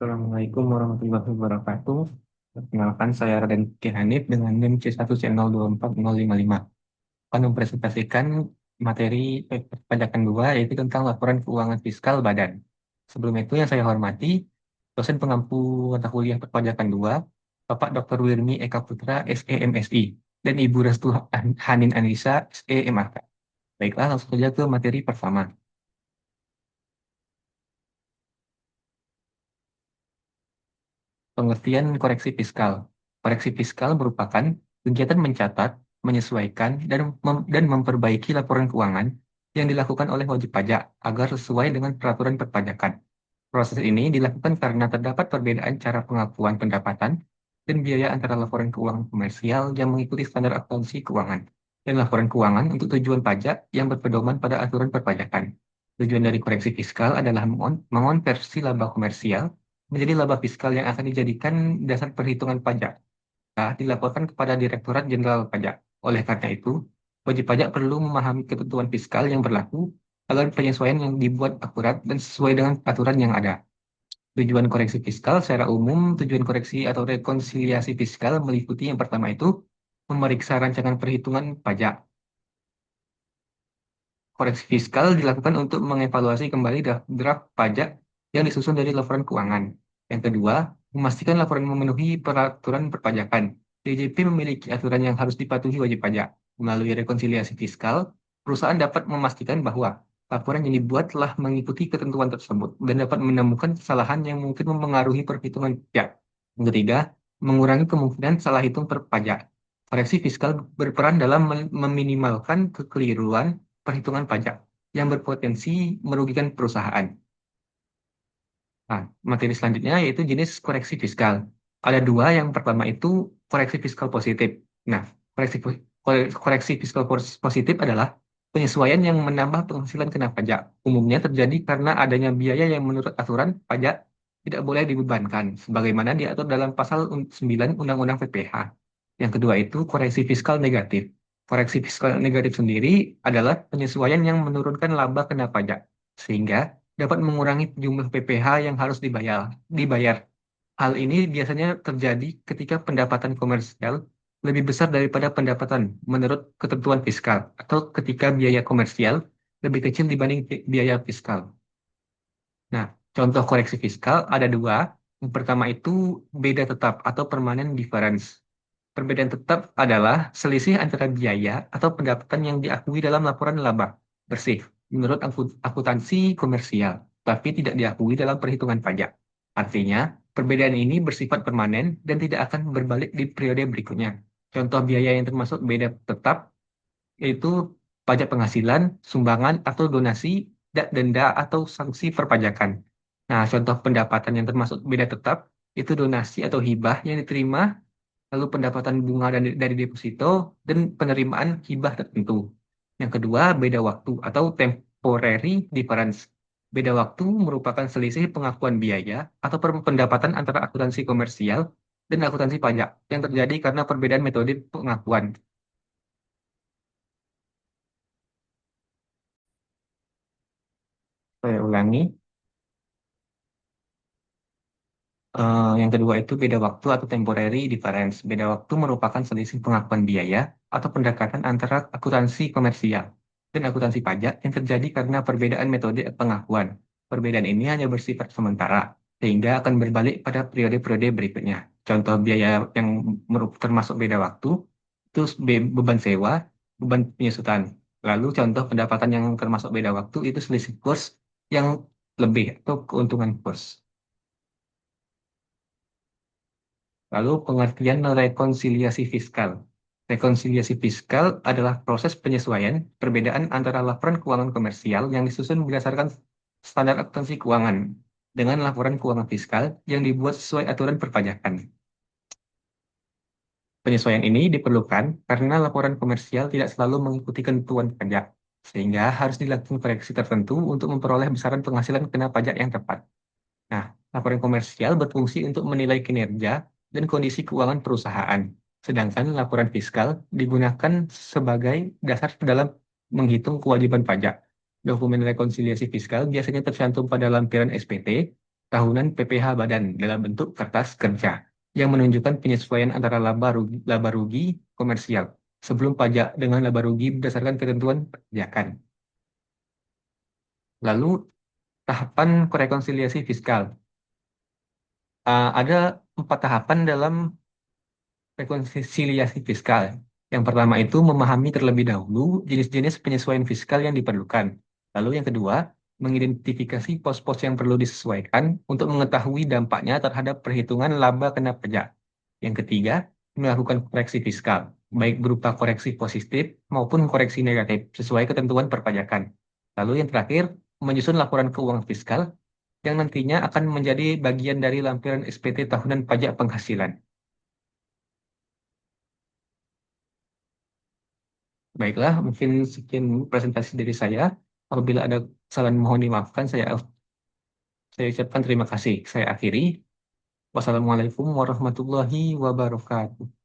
Assalamualaikum warahmatullahi wabarakatuh. Perkenalkan saya Raden Kihanif dengan NIM C1C024055. Akan mempresentasikan materi perpajakan 2 yaitu tentang laporan keuangan fiskal badan. Sebelum itu yang saya hormati dosen pengampu mata kuliah perpajakan 2, Bapak Dr. Wirmi Eka Putra, SE MSI, dan Ibu Restu Hanin Anissa, SE MAK. Baiklah, langsung saja ke materi pertama. Pengertian koreksi fiskal. Koreksi fiskal merupakan kegiatan mencatat, menyesuaikan, dan memperbaiki laporan keuangan yang dilakukan oleh wajib pajak agar sesuai dengan peraturan perpajakan. Proses ini dilakukan karena terdapat perbedaan cara pengakuan pendapatan dan biaya antara laporan keuangan komersial yang mengikuti standar akuntansi keuangan dan laporan keuangan untuk tujuan pajak yang berpedoman pada aturan perpajakan. Tujuan dari koreksi fiskal adalah mengonversi laba komersial menjadi laba fiskal yang akan dijadikan dasar perhitungan pajak. Dilaporkan kepada Direktorat Jenderal Pajak. Oleh karena itu, wajib pajak perlu memahami ketentuan fiskal yang berlaku agar penyesuaian yang dibuat akurat dan sesuai dengan aturan yang ada. Tujuan koreksi fiskal secara umum, tujuan koreksi atau rekonsiliasi fiskal meliputi yang pertama itu memeriksa rancangan perhitungan pajak. Koreksi fiskal dilakukan untuk mengevaluasi kembali draft pajak yang disusun dari laporan keuangan. Yang kedua, memastikan laporan memenuhi peraturan perpajakan. DJP memiliki aturan yang harus dipatuhi wajib pajak. Melalui rekonsiliasi fiskal, perusahaan dapat memastikan bahwa laporan yang dibuat telah mengikuti ketentuan tersebut dan dapat menemukan kesalahan yang mungkin memengaruhi perhitungan pajak. Yang ketiga, mengurangi kemungkinan salah hitung perpajak. Koreksi fiskal berperan dalam meminimalkan kekeliruan perhitungan pajak yang berpotensi merugikan perusahaan. Nah, materi selanjutnya yaitu jenis koreksi fiskal. Ada dua, yang pertama itu koreksi fiskal positif. Nah, koreksi fiskal positif adalah penyesuaian yang menambah penghasilan kena pajak. Umumnya terjadi karena adanya biaya yang menurut aturan pajak tidak boleh dibebankan, sebagaimana diatur dalam pasal 9 Undang-Undang PPH. Yang kedua itu koreksi fiskal negatif. Koreksi fiskal negatif sendiri adalah penyesuaian yang menurunkan laba kena pajak, sehingga dapat mengurangi jumlah PPh yang harus dibayar. Hal ini biasanya terjadi ketika pendapatan komersial lebih besar daripada pendapatan menurut ketentuan fiskal, atau ketika biaya komersial lebih kecil dibanding biaya fiskal. Nah, contoh koreksi fiskal ada dua. Yang pertama itu beda tetap atau permanent difference. Perbedaan tetap adalah selisih antara biaya atau pendapatan yang diakui dalam laporan laba bersih menurut akuntansi komersial, tapi tidak diakui dalam perhitungan pajak. Artinya, perbedaan ini bersifat permanen dan tidak akan berbalik di periode berikutnya. Contoh biaya yang termasuk beda tetap yaitu pajak penghasilan, sumbangan atau donasi, denda atau sanksi perpajakan. Nah, contoh pendapatan yang termasuk beda tetap itu donasi atau hibah yang diterima, lalu pendapatan bunga dari deposito, dan penerimaan hibah tertentu. Yang kedua, beda waktu atau temporary difference. Beda waktu merupakan selisih pengakuan biaya atau pendapatan antara akuntansi komersial dan akuntansi pajak yang terjadi karena perbedaan metode pengakuan. Saya ulangi. Yang kedua itu beda waktu atau temporary difference. Beda waktu merupakan selisih pengakuan biaya atau pendekatan antara akuntansi komersial dan akuntansi pajak yang terjadi karena perbedaan metode pengakuan. Perbedaan ini hanya bersifat sementara, sehingga akan berbalik pada periode-periode berikutnya. Contoh biaya yang termasuk beda waktu itu beban sewa, beban penyusutan. Lalu contoh pendapatan yang termasuk beda waktu itu selisih kurs yang lebih atau keuntungan kurs. Lalu pengertian rekonsiliasi fiskal. Rekonsiliasi fiskal adalah proses penyesuaian perbedaan antara laporan keuangan komersial yang disusun berdasarkan standar akuntansi keuangan dengan laporan keuangan fiskal yang dibuat sesuai aturan perpajakan. Penyesuaian ini diperlukan karena laporan komersial tidak selalu mengikuti ketentuan pajak, sehingga harus dilakukan koreksi tertentu untuk memperoleh besaran penghasilan kena pajak yang tepat. Nah, laporan komersial berfungsi untuk menilai kinerja dan kondisi keuangan perusahaan, sedangkan laporan fiskal digunakan sebagai dasar dalam menghitung kewajiban pajak. Dokumen rekonsiliasi fiskal biasanya tercantum pada lampiran SPT tahunan PPh badan dalam bentuk kertas kerja yang menunjukkan penyesuaian antara laba rugi komersial sebelum pajak dengan laba rugi berdasarkan ketentuan perpajakan. Lalu tahapan rekonsiliasi fiskal. Ada 4 tahapan dalam rekonsiliasi fiskal. Yang pertama itu memahami terlebih dahulu jenis-jenis penyesuaian fiskal yang diperlukan. Lalu yang kedua, mengidentifikasi pos-pos yang perlu disesuaikan untuk mengetahui dampaknya terhadap perhitungan laba kena pajak. Yang ketiga, melakukan koreksi fiskal, baik berupa koreksi positif maupun koreksi negatif sesuai ketentuan perpajakan. Lalu yang terakhir, menyusun laporan keuangan fiskal yang nantinya akan menjadi bagian dari lampiran SPT tahunan pajak penghasilan. Baiklah, mungkin sekian presentasi dari saya. Apabila ada kesalahan mohon dimaafkan, saya ucapkan terima kasih. Saya akhiri. Wassalamualaikum warahmatullahi wabarakatuh.